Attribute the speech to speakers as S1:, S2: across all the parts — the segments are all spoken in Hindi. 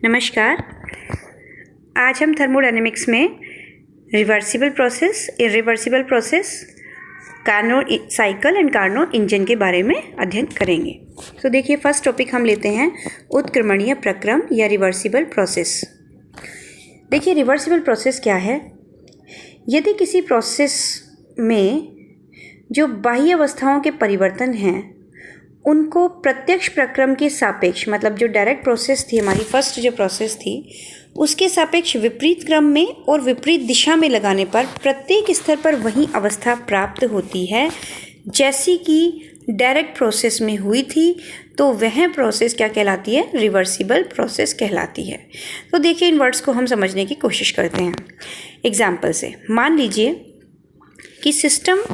S1: नमस्कार। आज हम थर्मोडायनेमिक्स में reversible process, irreversible process, Carnot cycle and Carnot engine के बारे में अध्ययन करेंगे। तो देखिए, फर्स्ट टॉपिक हम लेते हैं उत्क्रमणीय प्रक्रम या रिवर्सिबल प्रोसेस। देखिए, रिवर्सिबल प्रोसेस क्या है? यदि किसी प्रोसेस में जो बाह्य अवस्थाओं के परिवर्तन हैं उनको प्रत्यक्ष प्रक्रम के सापेक्ष, मतलब जो डायरेक्ट प्रोसेस थी, हमारी फर्स्ट जो प्रोसेस थी, उसके सापेक्ष विपरीत क्रम में और विपरीत दिशा में लगाने पर प्रत्येक स्तर पर वही अवस्था प्राप्त होती है जैसी कि डायरेक्ट प्रोसेस में हुई थी, तो वह प्रोसेस क्या कहलाती है? रिवर्सिबल प्रोसेस कहलाती है। तो देखिए, इन वर्ड्स को हम समझने की कोशिश करते हैं एग्जाम्पल से। मान लीजिए कि सिस्टम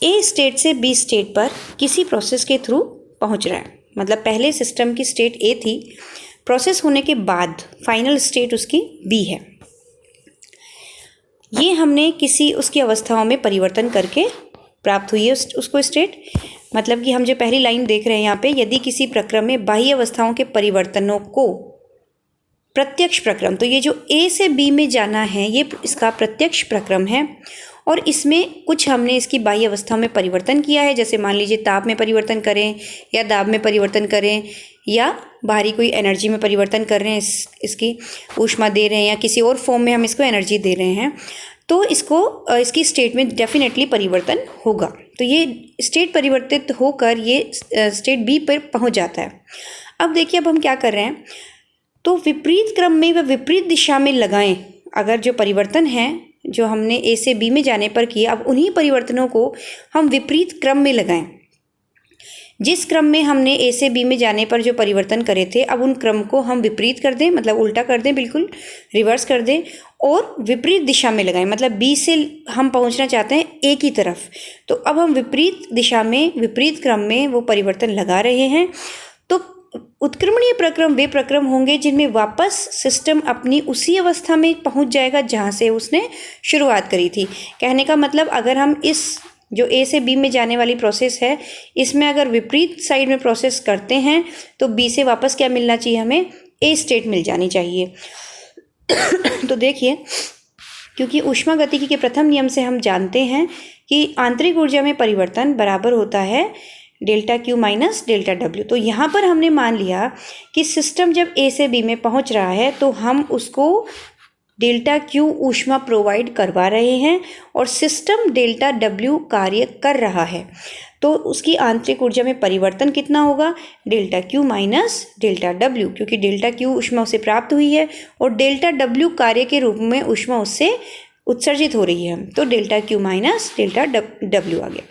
S1: ए स्टेट से बी स्टेट पर किसी प्रोसेस के थ्रू पहुंच रहा है। मतलब पहले सिस्टम की स्टेट ए थी, प्रोसेस होने के बाद फाइनल स्टेट उसकी बी है। ये हमने किसी उसकी अवस्थाओं में परिवर्तन करके प्राप्त हुई है उसको स्टेट। मतलब कि हम जो पहली लाइन देख रहे हैं यहाँ पे, यदि किसी प्रक्रम में बाह्य अवस्थाओं के परिवर्तनों को प्रत्यक्ष प्रक्रम, तो ये जो ए से बी में जाना है ये इसका प्रत्यक्ष प्रक्रम है। और इसमें कुछ हमने इसकी बाह्य अवस्थाओं में परिवर्तन किया है, जैसे मान लीजिए ताप में परिवर्तन करें या दाब में परिवर्तन करें या बाहरी कोई एनर्जी में परिवर्तन कर रहे हैं, इसकी ऊष्मा दे रहे हैं या किसी और फॉर्म में हम इसको एनर्जी दे रहे हैं, तो इसकी स्टेट में डेफिनेटली परिवर्तन होगा। तो ये स्टेट परिवर्तित होकर ये स्टेट बी पर पहुंच जाता है। अब देखिए, अब हम क्या कर रहे हैं, तो विपरीत क्रम में व विपरीत दिशा में लगाएं। अगर जो परिवर्तन है जो हमने ए से बी में जाने पर किया, अब उन्हीं परिवर्तनों को हम विपरीत क्रम में लगाएं। जिस क्रम में हमने ए से बी में जाने पर जो परिवर्तन करे थे, अब उन क्रम को हम विपरीत कर दें, मतलब उल्टा कर दें, बिल्कुल रिवर्स कर दें और विपरीत दिशा में लगाएं। मतलब बी से हम पहुंचना चाहते हैं ए की तरफ, तो अब हम विपरीत दिशा में विपरीत क्रम में वो परिवर्तन लगा रहे हैं। तो उत्क्रमणीय प्रक्रम वे प्रक्रम होंगे जिनमें वापस सिस्टम अपनी उसी अवस्था में पहुंच जाएगा जहां से उसने शुरुआत करी थी। कहने का मतलब, अगर हम इस जो ए से बी में जाने वाली प्रोसेस है, इसमें अगर विपरीत साइड में प्रोसेस करते हैं तो बी से वापस क्या मिलना चाहिए? हमें ए स्टेट मिल जानी चाहिए। तो देखिए, क्योंकि ऊष्मागतिकी के प्रथम नियम से हम जानते हैं कि आंतरिक ऊर्जा में परिवर्तन बराबर होता है delta Q minus delta W. तो यहाँ पर हमने मान लिया कि सिस्टम जब ए से बी में पहुँच रहा है तो हम उसको डेल्टा क्यू ऊष्मा प्रोवाइड करवा रहे हैं और सिस्टम डेल्टा डब्ल्यू कार्य कर रहा है। तो उसकी आंतरिक ऊर्जा में परिवर्तन कितना होगा? Delta Q minus delta W, क्योंकि डेल्टा क्यू ऊष्मा उसे प्राप्त हुई है और डेल्टा डब्ल्यू कार्य के रूप में ऊष्मा उससे उत्सर्जित हो रही है। तो delta Q minus delta W आ गया।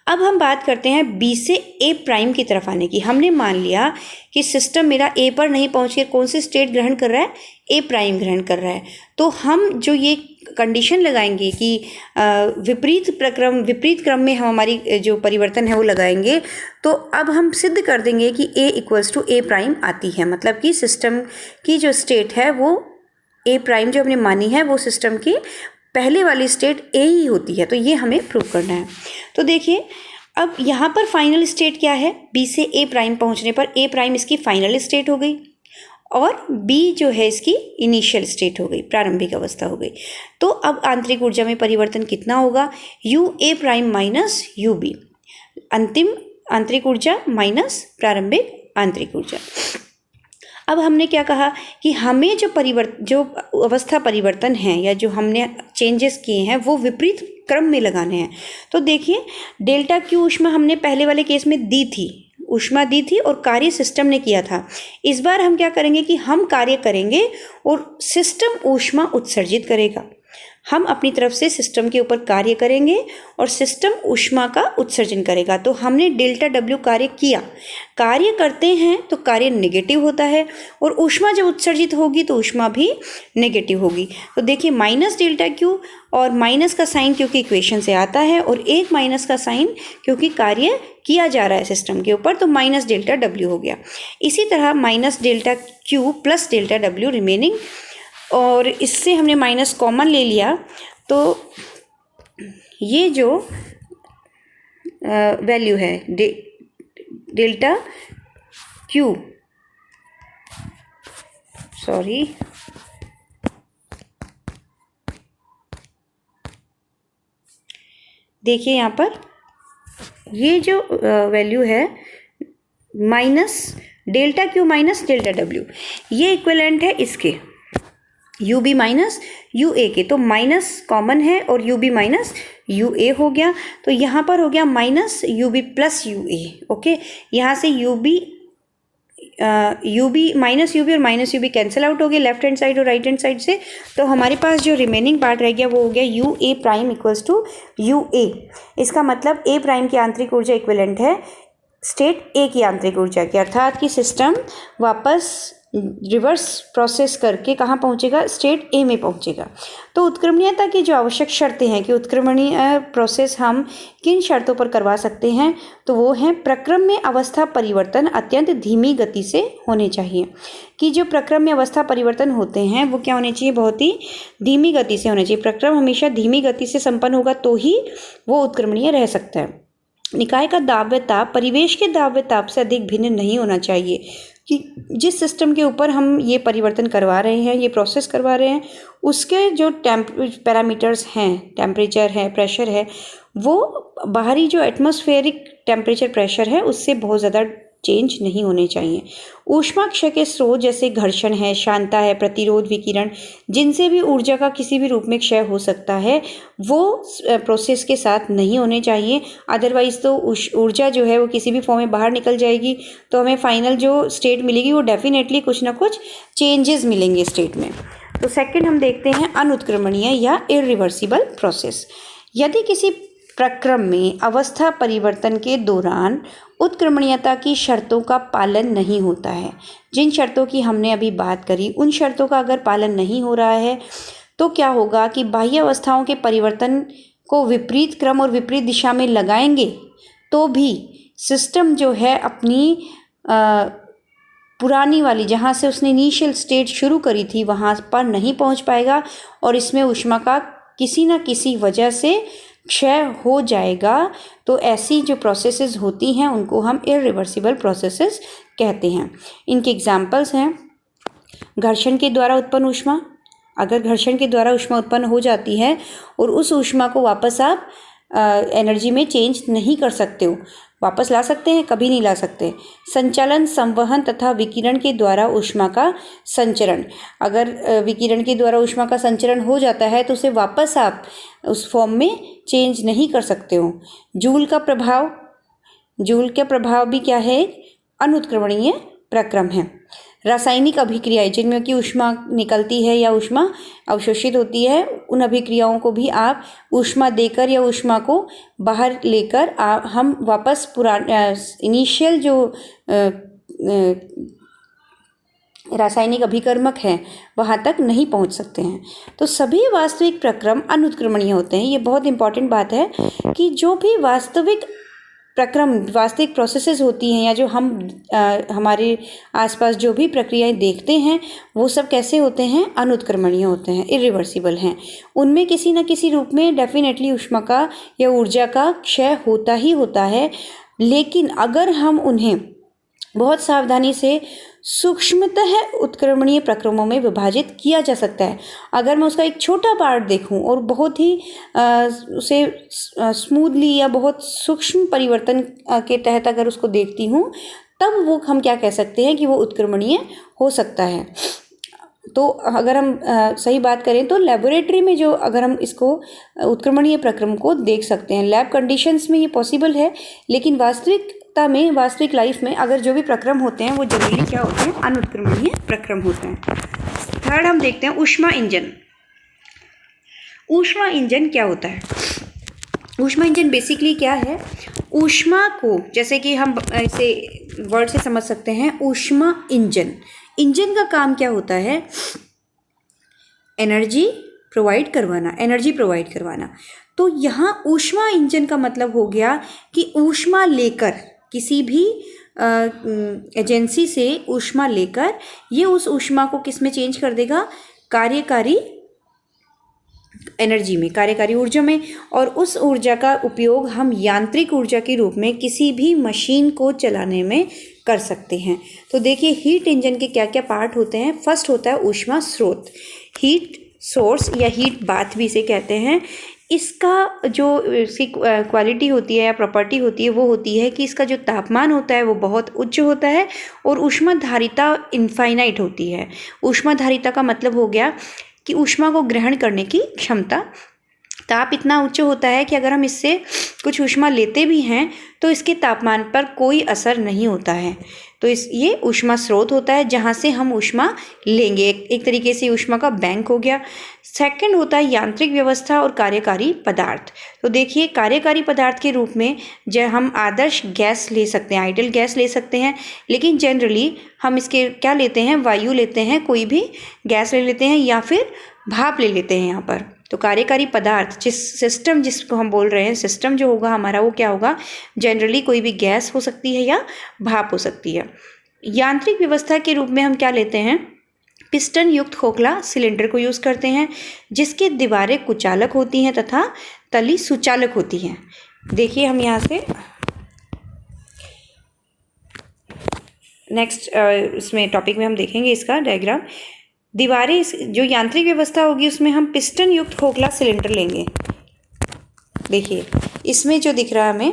S1: अब हम बात करते हैं बी से ए प्राइम की तरफ आने की। हमने मान लिया कि सिस्टम मेरा ए पर नहीं पहुंच के कौन सी स्टेट ग्रहण कर रहा है? ए प्राइम ग्रहण कर रहा है। तो हम जो ये कंडीशन लगाएंगे कि विपरीत क्रम में हम हमारी जो परिवर्तन है वो लगाएंगे, तो अब हम सिद्ध कर देंगे कि ए इक्वल्स टू ए प्राइम आती है। मतलब कि सिस्टम की जो स्टेट है वो ए प्राइम जो हमने मानी है वो सिस्टम की पहले वाली स्टेट ए ही होती है। तो ये हमें प्रूव करना है। तो देखिए, अब यहाँ पर फाइनल स्टेट क्या है? बी से ए प्राइम पहुँचने पर ए प्राइम इसकी फाइनल स्टेट हो गई और बी जो है इसकी इनिशियल स्टेट हो गई, प्रारंभिक अवस्था हो गई। तो अब आंतरिक ऊर्जा में परिवर्तन कितना होगा? U A prime minus U B, अंतिम आंतरिक ऊर्जा माइनस प्रारंभिक आंतरिक ऊर्जा। अब हमने क्या कहा कि हमें जो अवस्था परिवर्तन है या जो हमने चेंजेस किए हैं वो विपरीत क्रम में लगाने हैं। तो देखिए, डेल्टा क्यू ऊष्मा हमने पहले वाले केस में ऊष्मा दी थी और कार्य सिस्टम ने किया था। इस बार हम क्या करेंगे कि हम कार्य करेंगे और सिस्टम ऊष्मा उत्सर्जित करेगा। हम अपनी तरफ से सिस्टम के ऊपर कार्य करेंगे और सिस्टम ऊष्मा का उत्सर्जन करेगा। तो हमने डेल्टा डब्ल्यू कार्य करते हैं तो कार्य नेगेटिव होता है और ऊष्मा जब उत्सर्जित होगी तो ऊष्मा भी नेगेटिव होगी। तो देखिए, माइनस डेल्टा क्यू और माइनस का साइन क्योंकि इक्वेशन से आता है और एक माइनस का साइन क्योंकि कार्य किया जा रहा है सिस्टम के ऊपर, तो माइनस डेल्टा डब्ल्यू हो गया। इसी तरह minus delta Q plus delta W remaining, और इससे हमने माइनस कॉमन ले लिया। तो ये जो वैल्यू है डेल्टा क्यू सॉरी, देखिए यहाँ पर ये जो वैल्यू है minus delta Q minus delta W, ये इक्विवेलेंट है इसके you B minus U A के। तो माइनस कॉमन है और you B minus U A हो गया, तो यहाँ पर हो गया minus U B plus U A. Okay, यहाँ से you B minus U B और minus U B cancel out हो गए लेफ्ट हैंड साइड और राइट हैंड साइड से। तो हमारे पास जो रिमेनिंग पार्ट रह गया वो हो गया U A prime equals to U A. इसका मतलब ए प्राइम की आंतरिक ऊर्जा इक्विवेलेंट है स्टेट ए की आंतरिक ऊर्जा की, अर्थात कि सिस्टम वापस रिवर्स प्रोसेस करके कहाँ पहुँचेगा, स्टेट ए में पहुँचेगा। तो उत्क्रमणीयता की जो आवश्यक शर्तें हैं कि उत्क्रमणीय प्रोसेस हम किन शर्तों पर करवा सकते हैं, तो वो हैं प्रक्रम में अवस्था परिवर्तन अत्यंत धीमी गति से होने चाहिए। कि जो प्रक्रम में अवस्था परिवर्तन होते हैं वो क्या होने चाहिए, बहुत ही धीमी गति से होने चाहिए। प्रक्रम हमेशा धीमी गति से संपन्न होगा तो ही वो उत्क्रमणीय रह सकता है। निकाय का दाब्य ताप परिवेश के दाब्य ताप से अधिक भिन्न नहीं होना चाहिए। कि जिस सिस्टम के ऊपर हम ये परिवर्तन करवा रहे हैं, ये प्रोसेस करवा रहे हैं, उसके जो पैरामीटर्स हैं, टेम्परेचर है, प्रेशर है, वो बाहरी जो एटमॉस्फेरिक टेम्परेचर प्रेशर है उससे बहुत ज़्यादा चेंज नहीं होने चाहिए। ऊष्मा क्षय के स्रोत जैसे घर्षण है, शांता है, प्रतिरोध, विकिरण, जिनसे भी ऊर्जा का किसी भी रूप में क्षय हो सकता है, वो प्रोसेस के साथ नहीं होने चाहिए। अदरवाइज़ तो ऊर्जा जो है वो किसी भी फॉर्म में बाहर निकल जाएगी, तो हमें फाइनल जो स्टेट मिलेगी वो डेफिनेटली कुछ ना कुछ चेंजेस मिलेंगे स्टेट में। तो सेकंड हम देखते हैं अनुत्क्रमणीय या इरिवर्सिबल प्रोसेस। यदि किसी प्रक्रम में अवस्था परिवर्तन के दौरान उत्क्रमणीयता की शर्तों का पालन नहीं होता है, जिन शर्तों की हमने अभी बात करी उन शर्तों का अगर पालन नहीं हो रहा है तो क्या होगा कि बाह्य अवस्थाओं के परिवर्तन को विपरीत क्रम और विपरीत दिशा में लगाएंगे तो भी सिस्टम जो है अपनी पुरानी वाली जहाँ से उसने इनिशियल स्टेट शुरू करी थी वहाँ पर नहीं पहुँच पाएगा और इसमें ऊष्मा का किसी न किसी वजह से क्षय हो जाएगा। तो ऐसी जो प्रोसेसेस होती हैं उनको हम इरिवर्सिबल प्रोसेसेस कहते हैं। इनके एग्जांपल्स हैं घर्षण के द्वारा उत्पन्न ऊष्मा। अगर घर्षण के द्वारा ऊष्मा उत्पन्न हो जाती है और उस ऊष्मा को वापस आप एनर्जी में चेंज नहीं कर सकते हो, वापस ला सकते हैं, कभी नहीं ला सकते। संचालन, संवहन तथा विकिरण के द्वारा ऊष्मा का संचरण। अगर विकिरण के द्वारा ऊष्मा का संचरण हो जाता है तो उसे वापस आप उस फॉर्म में चेंज नहीं कर सकते हो। जूल का प्रभाव, जूल का प्रभाव भी क्या है, अनुत्क्रमणीय प्रक्रम है। रासायनिक अभिक्रियाएं जिनमें कि ऊष्मा निकलती है या ऊष्मा अवशोषित होती है, उन अभिक्रियाओं को भी आप ऊष्मा देकर या ऊष्मा को बाहर लेकर हम वापस इनिशियल जो रासायनिक अभिकर्मक हैं वहाँ तक नहीं पहुँच सकते हैं। तो सभी वास्तविक प्रक्रम अनुत्क्रमणीय होते हैं। ये बहुत इंपॉर्टेंट बात है कि जो भी वास्तविक प्रक्रम, वास्तविक प्रोसेसेस होती हैं या जो हम हमारे आसपास जो भी प्रक्रियाएं देखते हैं वो सब कैसे होते हैं, अनुत्क्रमणीय होते हैं, इरिवर्सिबल हैं। उनमें किसी न किसी रूप में डेफिनेटली ऊष्मा का या ऊर्जा का क्षय होता ही होता है। लेकिन अगर हम उन्हें बहुत सावधानी से सूक्ष्मतः उत्क्रमणीय प्रक्रमों में विभाजित किया जा सकता है। अगर मैं उसका एक छोटा पार्ट देखूं और बहुत ही उसे स्मूथली या बहुत सूक्ष्म परिवर्तन के तहत अगर उसको देखती हूं, तब वो हम क्या कह सकते हैं कि वो उत्क्रमणीय हो सकता है। तो अगर हम सही बात करें तो लेबोरेटरी में जो अगर हम इसको उत्क्रमणीय प्रक्रम को देख सकते हैं, लैब कंडीशंस में ये पॉसिबल है, लेकिन वास्तविकता में, वास्तविक लाइफ में अगर जो भी प्रक्रम होते हैं वो जनरली क्या होते हैं, अनुत्क्रमणीय प्रक्रम होते हैं। थर्ड हम देखते हैं ऊष्मा इंजन। ऊष्मा इंजन क्या होता है? ऊष्मा इंजन बेसिकली क्या है, ऊष्मा को, जैसे कि हम इसे वर्ड से समझ सकते हैं, ऊष्मा इंजन, इंजन का काम क्या होता है, एनर्जी प्रोवाइड करवाना, एनर्जी प्रोवाइड करवाना। तो यहाँ ऊष्मा इंजन का मतलब हो गया कि ऊष्मा लेकर, किसी भी एजेंसी से ऊष्मा लेकर ये उस ऊष्मा को किस में चेंज कर देगा, कार्यकारी एनर्जी में, कार्यकारी ऊर्जा में, और उस ऊर्जा का उपयोग हम यांत्रिक ऊर्जा के रूप में किसी भी मशीन को चलाने में कर सकते हैं। तो देखिए हीट इंजन के क्या क्या पार्ट होते हैं। फर्स्ट होता है ऊष्मा स्रोत, हीट सोर्स या हीट बाथ भी इसे कहते हैं। इसका जो इसकी क्वालिटी होती है या प्रॉपर्टी होती है वो होती है कि इसका जो तापमान होता है वो बहुत उच्च होता है और ऊष्माधारिता इनफाइनाइट होती है। ऊष्माधारिता का मतलब हो गया कि ऊष्मा को ग्रहण करने की क्षमता। ताप इतना उच्च होता है कि अगर हम इससे कुछ ऊष्मा लेते भी हैं तो इसके तापमान पर कोई असर नहीं होता है। तो ये ऊष्मा स्रोत होता है जहाँ से हम ऊष्मा लेंगे, एक तरीके से ऊष्मा का बैंक हो गया। सेकंड होता है यांत्रिक व्यवस्था और कार्यकारी पदार्थ। तो देखिए कार्यकारी पदार्थ के रूप में जब हम आदर्श गैस ले सकते हैं, आइडियल गैस ले सकते हैं, लेकिन जनरली हम इसके क्या लेते हैं, वायु लेते हैं, कोई भी गैस ले लेते हैं या फिर भाप ले लेते हैं यहाँ पर। तो कार्यकारी पदार्थ जिसको हम बोल रहे हैं, सिस्टम जो होगा हमारा वो क्या होगा, जनरली कोई भी गैस हो सकती है या भाप हो सकती है। यांत्रिक व्यवस्था के रूप में हम क्या लेते हैं, पिस्टन युक्त खोखला सिलेंडर को यूज़ करते हैं जिसकी दीवारें कुचालक होती हैं तथा तली सुचालक होती हैं। देखिए हम यहाँ से नेक्स्ट इसमें टॉपिक में हम देखेंगे इसका डायग्राम। दीवारें जो यांत्रिक व्यवस्था होगी उसमें हम पिस्टन युक्त खोखला सिलेंडर लेंगे। देखिए इसमें जो दिख रहा है हमें,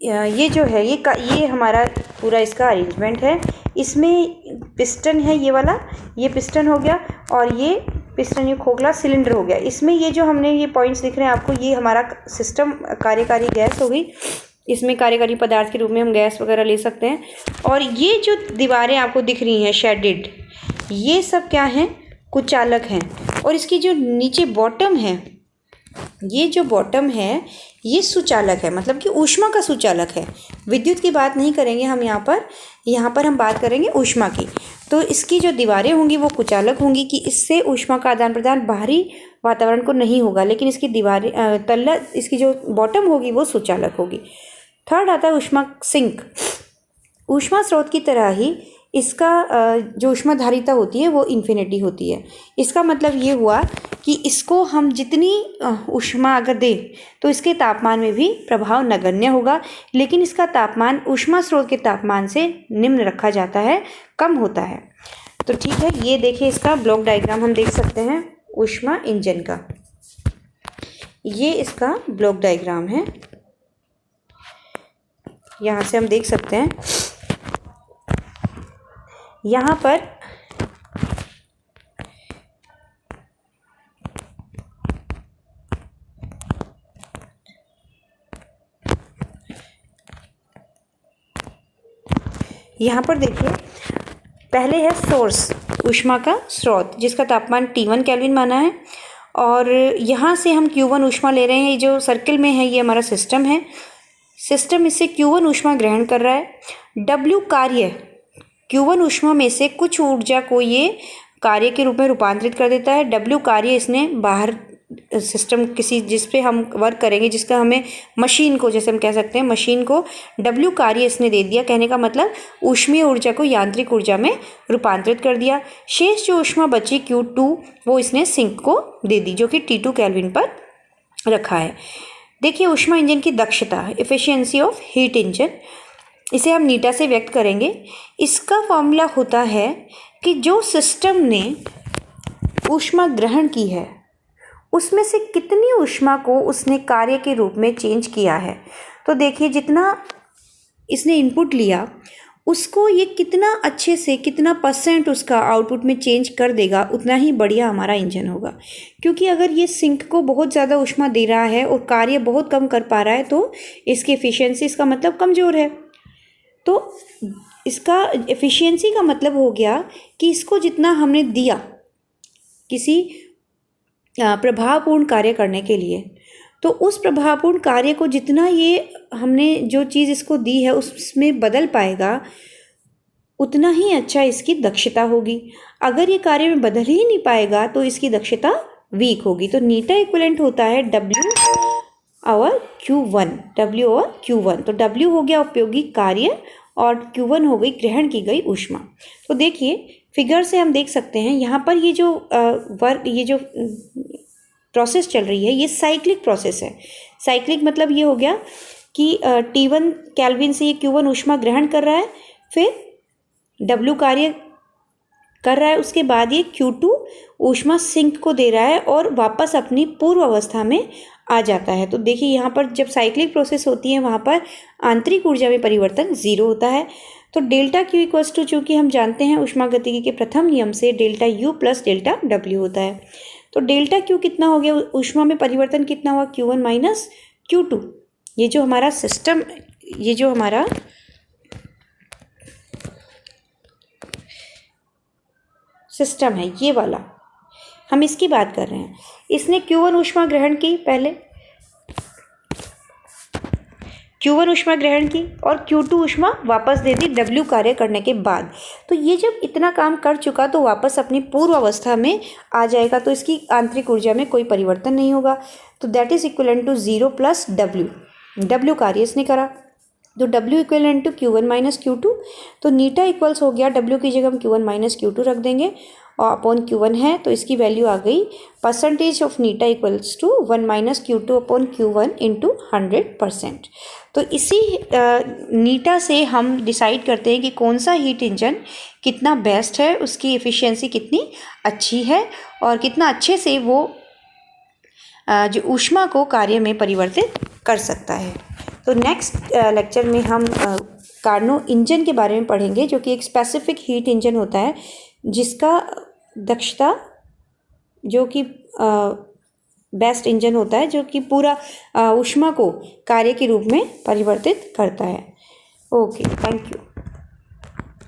S1: ये जो है ये हमारा पूरा इसका अरेंजमेंट है। इसमें पिस्टन है, ये वाला, ये पिस्टन हो गया और ये पिस्टन युक्त खोखला सिलेंडर हो गया। इसमें ये जो हमने ये पॉइंट्स दिख रहे हैं आपको, ये हमारा सिस्टम कार्यकारी गैस हो गई। इसमें कार्यकारी पदार्थ के रूप में हम गैस वगैरह ले सकते हैं। और ये जो दीवारें आपको दिख रही हैं शेडेड, ये सब क्या हैं, कुचालक हैं। और इसकी जो नीचे बॉटम है, ये जो बॉटम है ये सुचालक है, मतलब कि ऊष्मा का सुचालक है। विद्युत की बात नहीं करेंगे हम यहाँ पर हम बात करेंगे ऊष्मा की। तो इसकी जो दीवारें होंगी वो कुचालक होंगी कि इससे ऊष्मा का आदान प्रदान बाहरी वातावरण को नहीं होगा, लेकिन इसकी दीवारें इसकी जो बॉटम होगी वो सुचालक होगी। थर्ड आता है ऊष्मा सिंक। ऊष्मा स्रोत की तरह ही इसका जो ऊष्माधारिता होती है वो इन्फिनिटी होती है। इसका मतलब ये हुआ कि इसको हम जितनी ऊष्मा अगर दें तो इसके तापमान में भी प्रभाव नगण्य होगा, लेकिन इसका तापमान ऊष्मा स्रोत के तापमान से निम्न रखा जाता है, कम होता है। तो ठीक है, ये देखिए इसका ब्लॉक डायग्राम हम देख सकते हैं ऊष्मा इंजन का। ये इसका ब्लॉक डायग्राम है, यहाँ से हम देख सकते हैं। यहाँ पर देखिए पहले है सोर्स, ऊष्मा का स्रोत जिसका तापमान T1 केल्विन माना है, और यहाँ से हम Q1 ऊष्मा ले रहे हैं। ये जो सर्किल में है ये हमारा सिस्टम है। सिस्टम इससे Q1 ऊष्मा ग्रहण कर रहा है। W कार्य, Q1 ऊष्मा में से कुछ ऊर्जा को ये कार्य के रूप में रूपांतरित कर देता है। W कार्य इसने बाहर सिस्टम किसी जिस पे हम वर्क करेंगे, जिसका हमें मशीन को, जैसे हम कह सकते हैं मशीन को W कार्य इसने दे दिया। कहने का मतलब ऊष्मीय ऊर्जा को यांत्रिक ऊर्जा में रूपांतरित कर दिया। शेष जो ऊष्मा बची Q2 वो इसने सिंक को दे दी, जो कि T2 केल्विन पर रखा है। देखिए ऊष्मा इंजन की दक्षता, एफिशिएंसी ऑफ हीट इंजन, इसे हम नीटा से व्यक्त करेंगे। इसका फॉर्मूला होता है कि जो सिस्टम ने ऊष्मा ग्रहण की है उसमें से कितनी ऊष्मा को उसने कार्य के रूप में चेंज किया है। तो देखिए जितना इसने इनपुट लिया उसको ये कितना अच्छे से, कितना % उसका आउटपुट में चेंज कर देगा, उतना ही बढ़िया हमारा इंजन होगा। क्योंकि अगर ये सिंक को बहुत ज़्यादा ऊष्मा दे रहा है और कार्य बहुत कम कर पा रहा है तो इसकी एफिशिएंसी, इसका मतलब कमज़ोर है। तो इसका एफिशिएंसी का मतलब हो गया कि इसको जितना हमने दिया किसी प्रभावपूर्ण कार्य करने के लिए, तो उस प्रभावपूर्ण कार्य को जितना ये हमने जो चीज़ इसको दी है उसमें बदल पाएगा, उतना ही अच्छा इसकी दक्षता होगी। अगर ये कार्य में बदल ही नहीं पाएगा तो इसकी दक्षता वीक होगी। तो नीटा इक्विवेलेंट होता है W/Q1, W/Q1। तो W हो गया उपयोगी कार्य और Q1 हो गई ग्रहण की गई ऊष्मा। तो देखिए फिगर से हम देख सकते हैं यहाँ पर ये जो प्रोसेस चल रही है ये साइक्लिक प्रोसेस है। साइक्लिक मतलब ये हो गया कि T1 केल्विन से ये Q1 ऊष्मा ग्रहण कर रहा है, फिर W कार्य कर रहा है, उसके बाद ये Q2 ऊष्मा सिंक को दे रहा है और वापस अपनी पूर्व अवस्था में आ जाता है। तो देखिए यहाँ पर जब साइक्लिक प्रोसेस होती है वहाँ पर आंतरिक ऊर्जा में परिवर्तन 0 होता है। तो डेल्टा Q इक्वल्स टू, चूँकि हम जानते हैं ऊष्मागतिकी के प्रथम नियम से delta U plus delta W होता है। तो डेल्टा Q कितना हो गया, ऊष्मा में परिवर्तन कितना हुआ, Q1 माइनस Q2। ये जो हमारा सिस्टम, ये जो हमारा सिस्टम है ये वाला, हम इसकी बात कर रहे हैं। इसने Q1 ऊष्मा ग्रहण की, पहले Q1 ऊष्मा ग्रहण की और Q2 ऊष्मा वापस दे दी W कार्य करने के बाद। तो ये जब इतना काम कर चुका तो वापस अपनी पूर्व अवस्था में आ जाएगा, तो इसकी आंतरिक ऊर्जा में कोई परिवर्तन नहीं होगा। तो that is equivalent to 0 plus W कार्य इसने करा, तो W equivalent to Q1 minus Q2। तो नीटा इक्वल्स हो गया, W की जगह हम Q1 माइनस Q2 रख देंगे और अपॉन Q1 है तो इसकी वैल्यू आ गई परसेंटेज ऑफ नीटा equals to 1 minus Q2 upon Q1 into 100%। तो इसी नीटा से हम डिसाइड करते हैं कि कौन सा हीट इंजन कितना बेस्ट है, उसकी एफिशिएंसी कितनी अच्छी है और कितना अच्छे से वो जो ऊष्मा को कार्य में परिवर्तित कर सकता है। तो नेक्स्ट लेक्चर में हम कार्नो इंजन के बारे में पढ़ेंगे, जो कि एक स्पेसिफिक हीट इंजन होता है जिसका दक्षता जो कि बेस्ट इंजन होता है, जो कि पूरा ऊष्मा को कार्य के रूप में परिवर्तित करता है। Okay, thank you.